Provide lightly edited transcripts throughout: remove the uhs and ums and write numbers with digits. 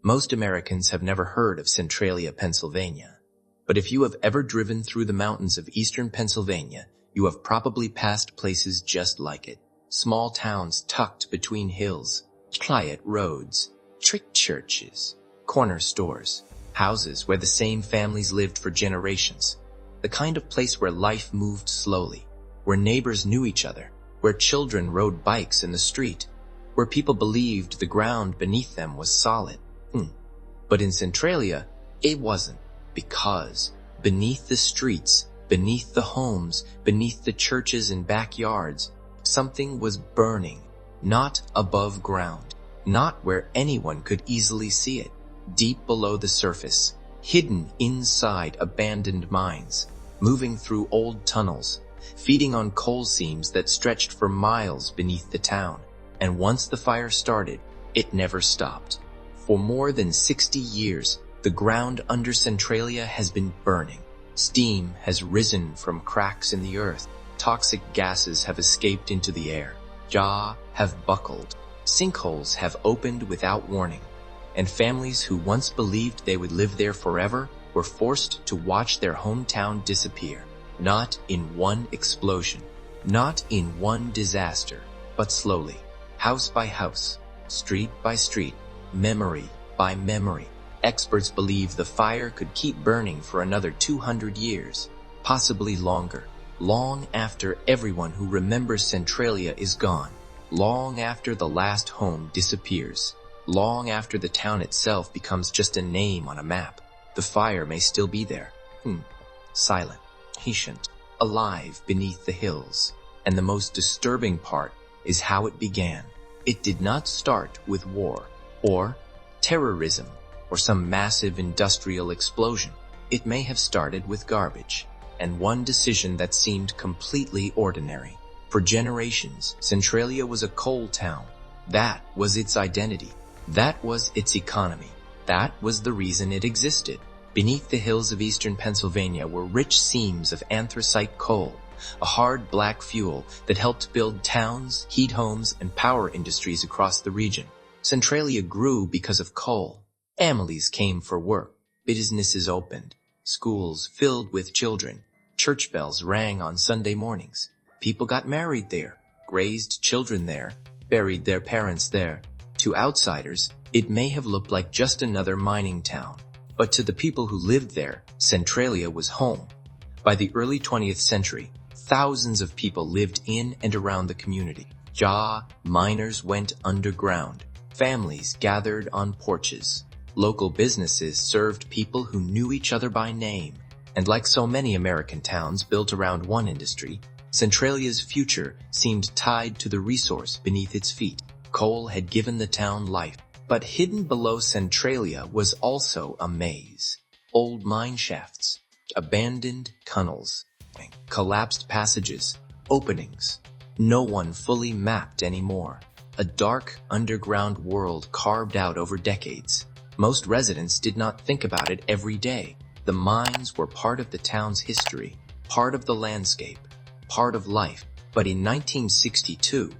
Most Americans have never heard of Centralia, Pennsylvania. But if you have ever driven through the mountains of eastern Pennsylvania, you have probably passed places just like it. Small towns tucked between hills, quiet roads, trick churches, corner stores, houses where the same families lived for generations. The kind of place where life moved slowly, where neighbors knew each other, where children rode bikes in the street, where people believed the ground beneath them was solid. But in Centralia, it wasn't, because beneath the streets, beneath the homes, beneath the churches and backyards, something was burning, not above ground, not where anyone could easily see it, deep below the surface, hidden inside abandoned mines, moving through old tunnels, feeding on coal seams that stretched for miles beneath the town. And once the fire started, it never stopped. For more than 60 years, the ground under Centralia has been burning. Steam has risen from cracks in the earth. Toxic gases have escaped into the air. Jaws have buckled. Sinkholes have opened without warning. And families who once believed they would live there forever were forced to watch their hometown disappear. Not in one explosion, not in one disaster, but slowly, house by house, street by street, memory by memory. Experts believe the fire could keep burning for another 200 years, possibly longer, long after everyone who remembers Centralia is gone, long after the last home disappears, long after the town itself becomes just a name on a map. The fire may still be there, silent, patient, alive beneath the hills. And the most disturbing part is how it began. It did not start with war, or terrorism, or some massive industrial explosion. It may have started with garbage, and one decision that seemed completely ordinary. For generations, Centralia was a coal town. That was its identity. That was its economy. That was the reason it existed. Beneath the hills of eastern Pennsylvania were rich seams of anthracite coal, a hard black fuel that helped build towns, heat homes, and power industries across the region. Centralia grew because of coal. Families came for work. Businesses opened. Schools filled with children. Church bells rang on Sunday mornings. People got married there, raised children there, buried their parents there. To outsiders, it may have looked like just another mining town. But to the people who lived there, Centralia was home. By the early 20th century, thousands of people lived in and around the community. Miners went underground. Families gathered on porches. Local businesses served people who knew each other by name. And like so many American towns built around one industry, Centralia's future seemed tied to the resource beneath its feet. Coal had given the town life. But hidden below Centralia was also a maze. Old mine shafts, abandoned tunnels, collapsed passages, openings. No one fully mapped anymore. A dark, underground world carved out over decades. Most residents did not think about it every day. The mines were part of the town's history, part of the landscape, part of life. But in 1962,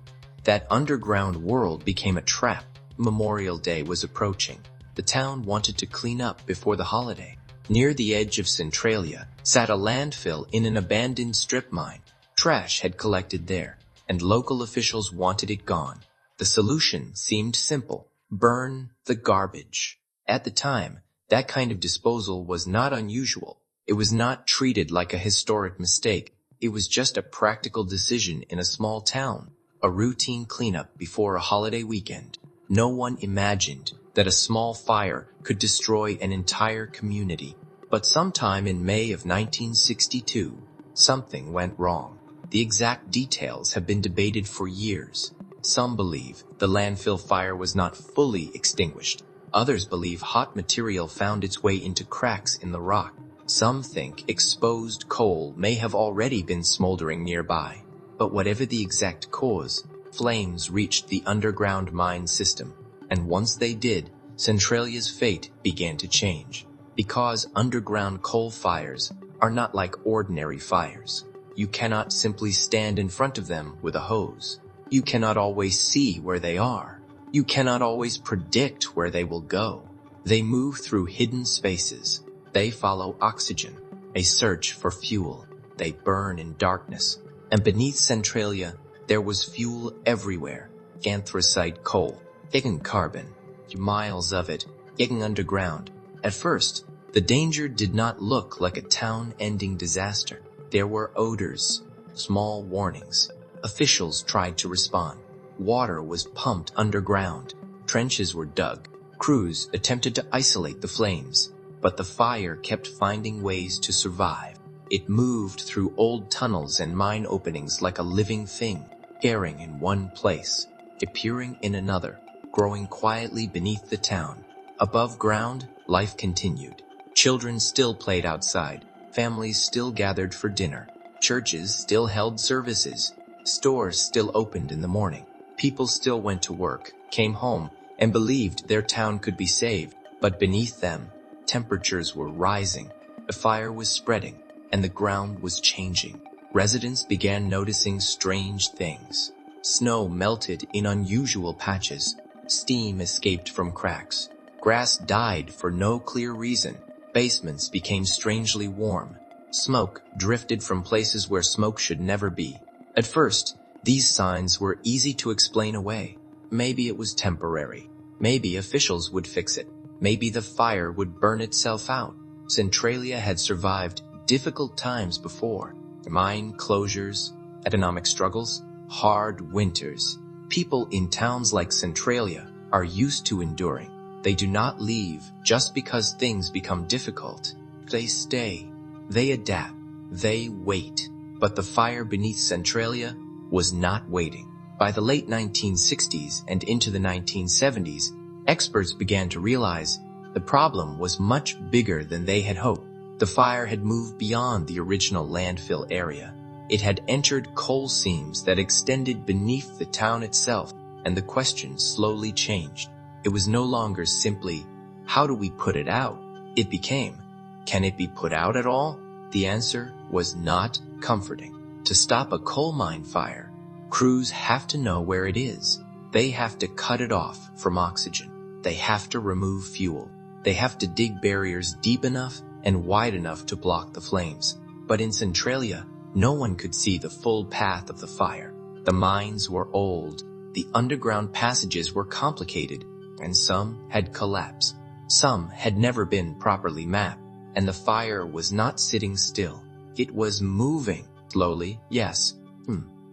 that underground world became a trap. Memorial Day was approaching. The town wanted to clean up before the holiday. Near the edge of Centralia sat a landfill in an abandoned strip mine. Trash had collected there, and local officials wanted it gone. The solution seemed simple: burn the garbage. At the time, that kind of disposal was not unusual. It was not treated like a historic mistake. It was just a practical decision in a small town, a routine cleanup before a holiday weekend. No one imagined that a small fire could destroy an entire community. But sometime in May of 1962, something went wrong. The exact details have been debated for years. Some believe the landfill fire was not fully extinguished. Others believe hot material found its way into cracks in the rock. Some think exposed coal may have already been smoldering nearby. But whatever the exact cause, flames reached the underground mine system. And once they did, Centralia's fate began to change. Because underground coal fires are not like ordinary fires. You cannot simply stand in front of them with a hose. You cannot always see where they are. You cannot always predict where they will go. They move through hidden spaces. They follow oxygen, a search for fuel. They burn in darkness. And beneath Centralia, there was fuel everywhere. Anthracite coal, hidden carbon, miles of it, hidden underground. At first, the danger did not look like a town-ending disaster. There were odors, small warnings. Officials tried to respond. Water was pumped underground. Trenches were dug. Crews attempted to isolate the flames, but the fire kept finding ways to survive. It moved through old tunnels and mine openings like a living thing, appearing in one place, appearing in another, growing quietly beneath the town. Above ground, life continued. Children still played outside. Families still gathered for dinner. Churches still held services. Stores still opened in the morning. People still went to work, came home, and believed their town could be saved. But beneath them, temperatures were rising. The fire was spreading, and the ground was changing. Residents began noticing strange things. Snow melted in unusual patches. Steam escaped from cracks. Grass died for no clear reason. Basements became strangely warm. Smoke drifted from places where smoke should never be. At first, these signs were easy to explain away. Maybe it was temporary. Maybe officials would fix it. Maybe the fire would burn itself out. Centralia had survived difficult times before. Mine closures, economic struggles, hard winters. People in towns like Centralia are used to enduring. They do not leave just because things become difficult. They stay. They adapt. They wait. But the fire beneath Centralia was not waiting. By the late 1960s and into the 1970s, experts began to realize the problem was much bigger than they had hoped. The fire had moved beyond the original landfill area. It had entered coal seams that extended beneath the town itself, and the question slowly changed. It was no longer simply, how do we put it out? It became, can it be put out at all? The answer was not comforting. To stop a coal mine fire, crews have to know where it is. They have to cut it off from oxygen. They have to remove fuel. They have to dig barriers deep enough and wide enough to block the flames. But in Centralia, no one could see the full path of the fire. The mines were old. The underground passages were complicated, and some had collapsed. Some had never been properly mapped, and the fire was not sitting still. It was moving, slowly, yes,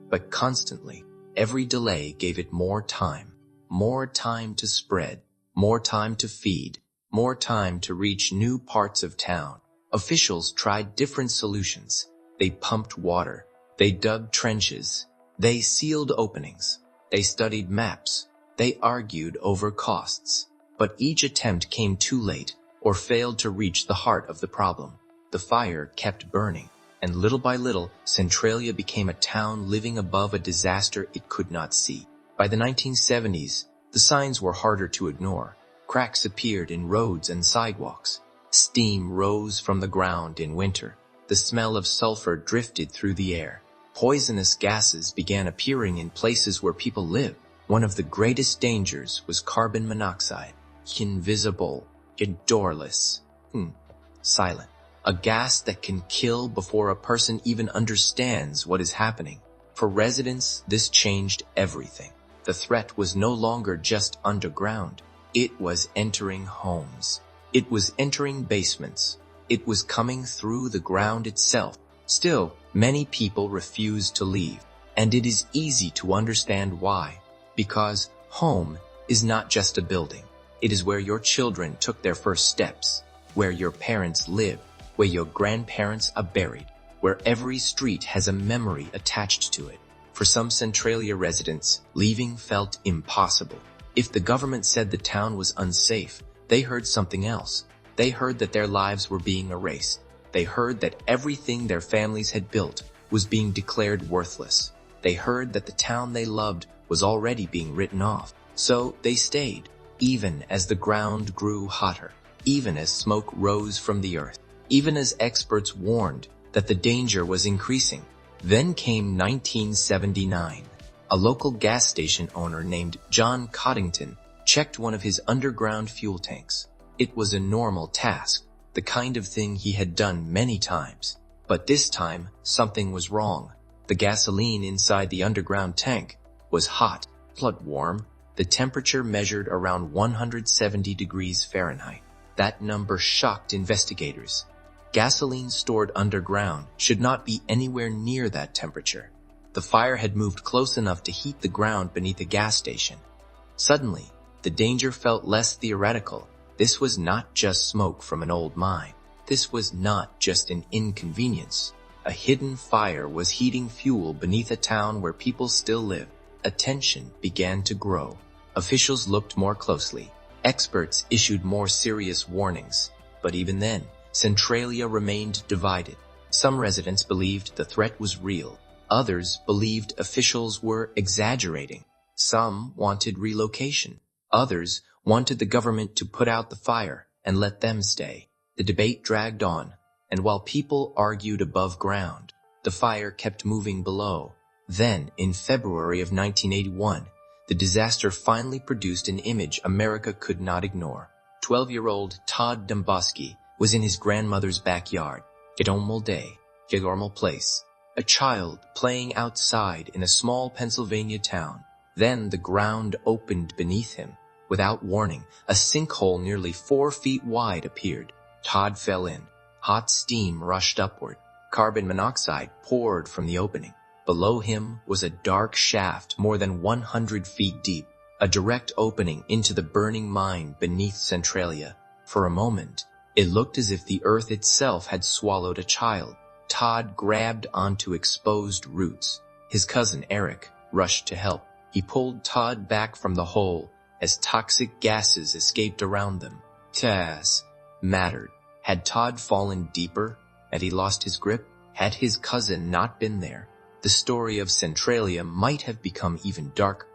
but constantly. Every delay gave it more time to spread, more time to feed, more time to reach new parts of town. Officials tried different solutions. They pumped water. They dug trenches. They sealed openings. They studied maps. They argued over costs. But each attempt came too late or failed to reach the heart of the problem. The fire kept burning, and little by little, Centralia became a town living above a disaster it could not see. By the 1970s, the signs were harder to ignore. Cracks appeared in roads and sidewalks. Steam rose from the ground in winter. The smell of sulfur drifted through the air. Poisonous gases began appearing in places where people lived. One of the greatest dangers was carbon monoxide. Invisible, odorless, silent. A gas that can kill before a person even understands what is happening. For residents, this changed everything. The threat was no longer just underground. It was entering homes. It was entering basements. It was coming through the ground itself. Still, many people refused to leave, and it is easy to understand why. Because home is not just a building. It is where your children took their first steps, where your parents live, where your grandparents are buried, where every street has a memory attached to it. For some Centralia residents, leaving felt impossible. If the government said the town was unsafe, they heard something else. They heard that their lives were being erased. They heard that everything their families had built was being declared worthless. They heard that the town they loved was already being written off. So they stayed, even as the ground grew hotter, even as smoke rose from the earth, even as experts warned that the danger was increasing. Then came 1979. A local gas station owner named John Coddington checked one of his underground fuel tanks. It was a normal task, the kind of thing he had done many times. But this time, something was wrong. The gasoline inside the underground tank was hot, blood warm. The temperature measured around 170 degrees Fahrenheit. That number shocked investigators. Gasoline stored underground should not be anywhere near that temperature. The fire had moved close enough to heat the ground beneath a gas station. Suddenly, the danger felt less theoretical. This was not just smoke from an old mine. This was not just an inconvenience. A hidden fire was heating fuel beneath a town where people still live. Attention began to grow. Officials looked more closely. Experts issued more serious warnings. But even then, Centralia remained divided. Some residents believed the threat was real. Others believed officials were exaggerating. Some wanted relocation. Others wanted the government to put out the fire and let them stay. The debate dragged on, and while people argued above ground, the fire kept moving below. Then, in February of 1981, the disaster finally produced an image America could not ignore. 12-year-old Todd Domboski was in his grandmother's backyard. A normal day, a normal place. A child playing outside in a small Pennsylvania town. Then the ground opened beneath him. Without warning, a sinkhole nearly 4 feet wide appeared. Todd fell in. Hot steam rushed upward. Carbon monoxide poured from the opening. Below him was a dark shaft more than 100 feet deep, a direct opening into the burning mine beneath Centralia. For a moment, it looked as if the earth itself had swallowed a child. Todd grabbed onto exposed roots. His cousin Eric rushed to help. He pulled Todd back from the hole as toxic gases escaped around them. Gas mattered. Had Todd fallen deeper? Had he lost his grip? Had his cousin not been there? The story of Centralia might have become even darker.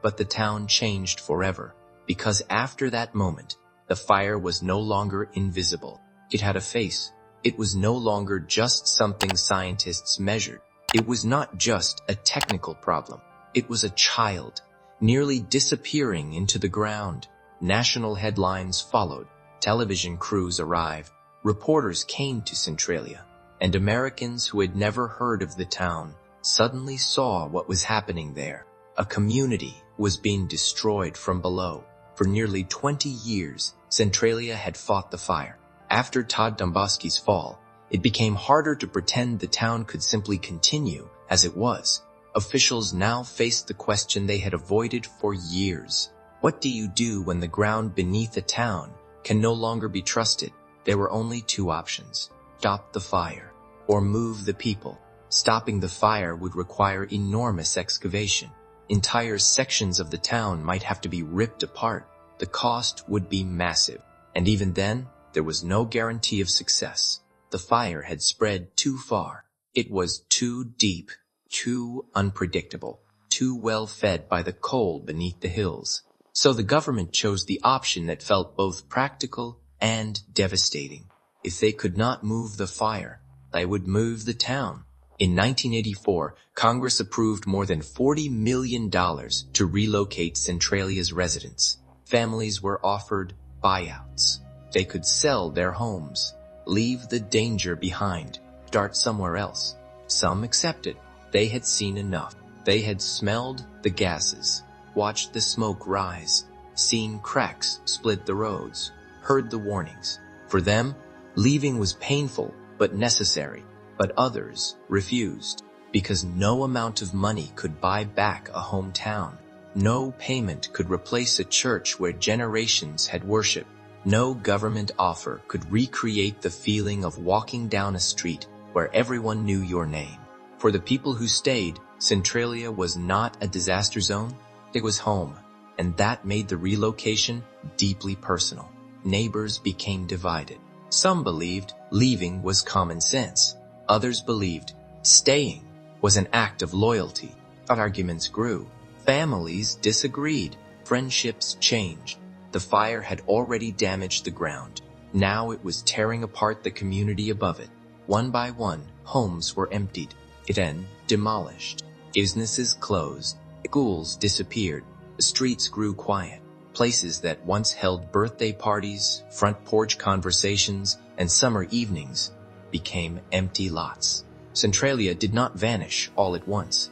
But the town changed forever, because after that moment, the fire was no longer invisible. It had a face. It was no longer just something scientists measured. It was not just a technical problem. It was a child, nearly disappearing into the ground. National headlines followed. Television crews arrived. Reporters came to Centralia. And Americans who had never heard of the town suddenly saw what was happening there. A community was being destroyed from below. For nearly 20 years, Centralia had fought the fire. After Todd Domboski's fall, it became harder to pretend the town could simply continue as it was. Officials now faced the question they had avoided for years. What do you do when the ground beneath a town can no longer be trusted? There were only 2 options. Stop the fire or move the people. Stopping the fire would require enormous excavation. Entire sections of the town might have to be ripped apart. The cost would be massive. And even then, there was no guarantee of success. The fire had spread too far. It was too deep, too unpredictable, too well fed by the coal beneath the hills. So the government chose the option that felt both practical and devastating. If they could not move the fire, they would move the town. In 1984, Congress approved more than $40 million to relocate Centralia's residents. Families were offered buyouts. They could sell their homes, leave the danger behind, start somewhere else. Some accepted. They had seen enough. They had smelled the gases, watched the smoke rise, seen cracks split the roads, heard the warnings. For them, leaving was painful but necessary. But others refused, because no amount of money could buy back a hometown. No payment could replace a church where generations had worshipped. No government offer could recreate the feeling of walking down a street where everyone knew your name. For the people who stayed, Centralia was not a disaster zone. It was home, and that made the relocation deeply personal. Neighbors became divided. Some believed leaving was common sense. Others believed staying was an act of loyalty. Arguments grew. Families disagreed. Friendships changed. The fire had already damaged the ground. Now it was tearing apart the community above it. One by one, homes were emptied, then demolished. Businesses closed. Schools disappeared. The streets grew quiet. Places that once held birthday parties, front porch conversations, and summer evenings became empty lots. Centralia did not vanish all at once.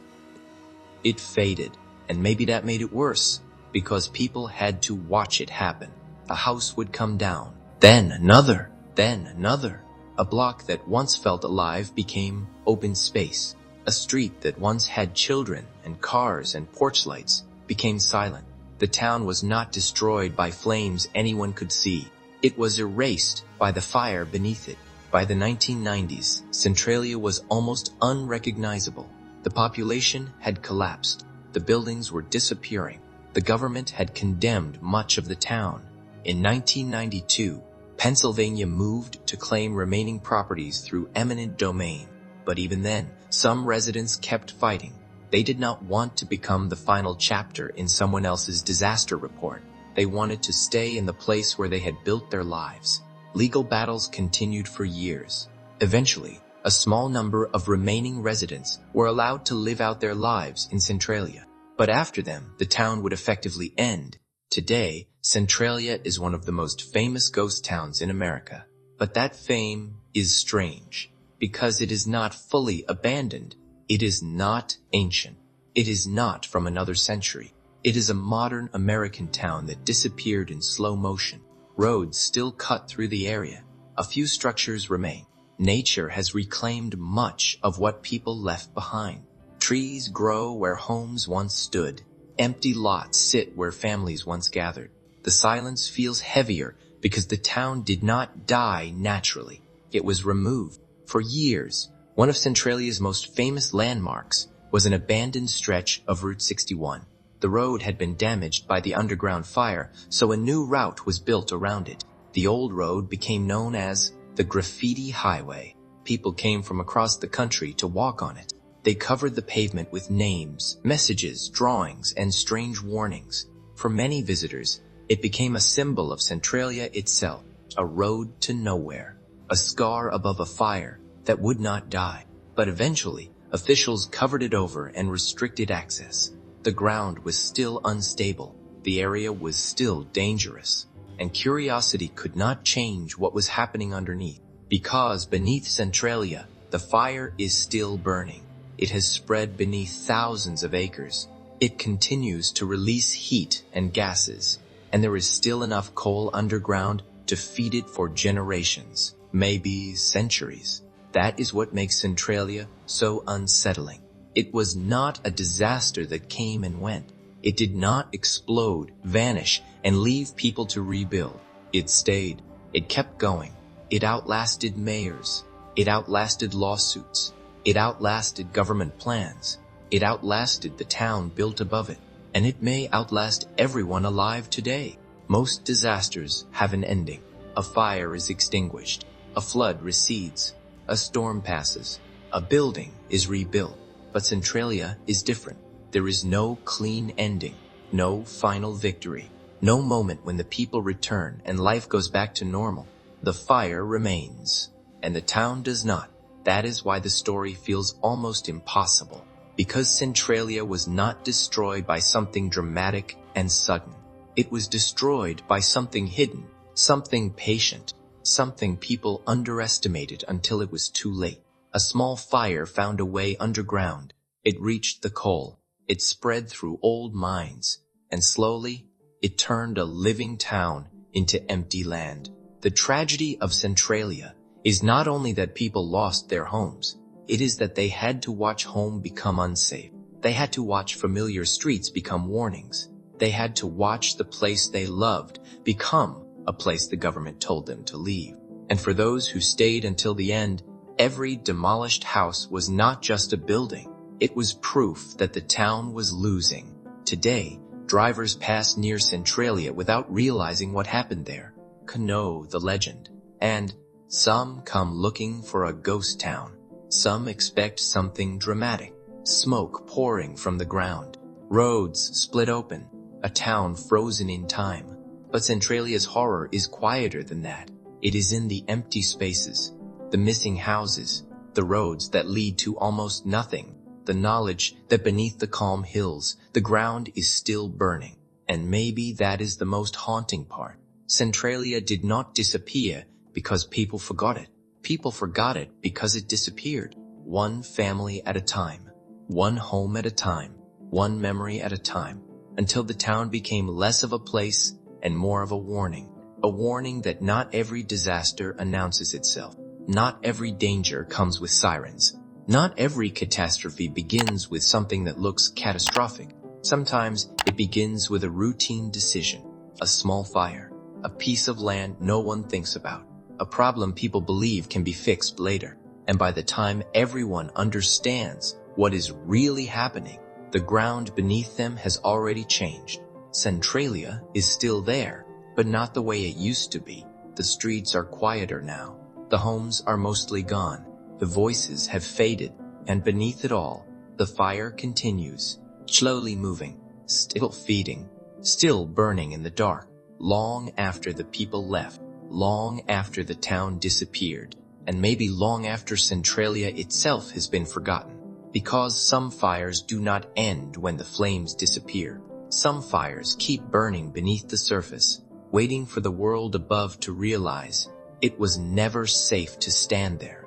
It faded, and maybe that made it worse, because people had to watch it happen. A house would come down, then another, then another. A block that once felt alive became open space. A street that once had children and cars and porch lights became silent. The town was not destroyed by flames anyone could see. It was erased by the fire beneath it. By the 1990s, Centralia was almost unrecognizable. The population had collapsed. The buildings were disappearing. The government had condemned much of the town. In 1992, Pennsylvania moved to claim remaining properties through eminent domain. But even then, some residents kept fighting. They did not want to become the final chapter in someone else's disaster report. They wanted to stay in the place where they had built their lives. Legal battles continued for years. Eventually, a small number of remaining residents were allowed to live out their lives in Centralia. But after them, the town would effectively end. Today, Centralia is one of the most famous ghost towns in America. But that fame is strange, because it is not fully abandoned. It is not ancient. It is not from another century. It is a modern American town that disappeared in slow motion. Roads still cut through the area. A few structures remain. Nature has reclaimed much of what people left behind. Trees grow where homes once stood. Empty lots sit where families once gathered. The silence feels heavier because the town did not die naturally. It was removed. For years, one of Centralia's most famous landmarks was an abandoned stretch of Route 61. The road had been damaged by the underground fire, so a new route was built around it. The old road became known as the Graffiti Highway. People came from across the country to walk on it. They covered the pavement with names, messages, drawings, and strange warnings. For many visitors, it became a symbol of Centralia itself, a road to nowhere, a scar above a fire that would not die. But eventually, officials covered it over and restricted access. The ground was still unstable, the area was still dangerous, and curiosity could not change what was happening underneath. Because beneath Centralia, the fire is still burning. It has spread beneath thousands of acres. It continues to release heat and gases, and there is still enough coal underground to feed it for generations, maybe centuries. That is what makes Centralia so unsettling. It was not a disaster that came and went. It did not explode, vanish, and leave people to rebuild. It stayed. It kept going. It outlasted mayors. It outlasted lawsuits. It outlasted government plans. It outlasted the town built above it. And it may outlast everyone alive today. Most disasters have an ending. A fire is extinguished. A flood recedes. A storm passes. A building is rebuilt. But Centralia is different. There is no clean ending. No final victory. No moment when the people return and life goes back to normal. The fire remains. And the town does not. That is why the story feels almost impossible. Because Centralia was not destroyed by something dramatic and sudden. It was destroyed by something hidden, something patient, something people underestimated until it was too late. A small fire found a way underground. It reached the coal. It spread through old mines. And slowly, it turned a living town into empty land. The tragedy of Centralia is not only that people lost their homes, it is that they had to watch home become unsafe. They had to watch familiar streets become warnings. They had to watch the place they loved become a place the government told them to leave. And for those who stayed until the end, every demolished house was not just a building. It was proof that the town was losing. Today, drivers pass near Centralia without realizing what happened there, know the legend. And some come looking for a ghost town. Some expect something dramatic. Smoke pouring from the ground. Roads split open. A town frozen in time. But Centralia's horror is quieter than that. It is in the empty spaces, the missing houses, the roads that lead to almost nothing, the knowledge that beneath the calm hills, the ground is still burning. And maybe that is the most haunting part. Centralia did not disappear because people forgot it. People forgot it because it disappeared. One family at a time, one home at a time, one memory at a time, until the town became less of a place and more of a warning. A warning that not every disaster announces itself. Not every danger comes with sirens. Not every catastrophe begins with something that looks catastrophic. Sometimes it begins with a routine decision, a small fire, a piece of land no one thinks about, a problem people believe can be fixed later. And by the time everyone understands what is really happening, the ground beneath them has already changed. Centralia is still there, but not the way it used to be. The streets are quieter now. The homes are mostly gone. The voices have faded, and beneath it all, the fire continues, slowly moving, still feeding, still burning in the dark, long after the people left, long after the town disappeared, and maybe long after Centralia itself has been forgotten. Because some fires do not end when the flames disappear. Some fires keep burning beneath the surface, waiting for the world above to realize it was never safe to stand there.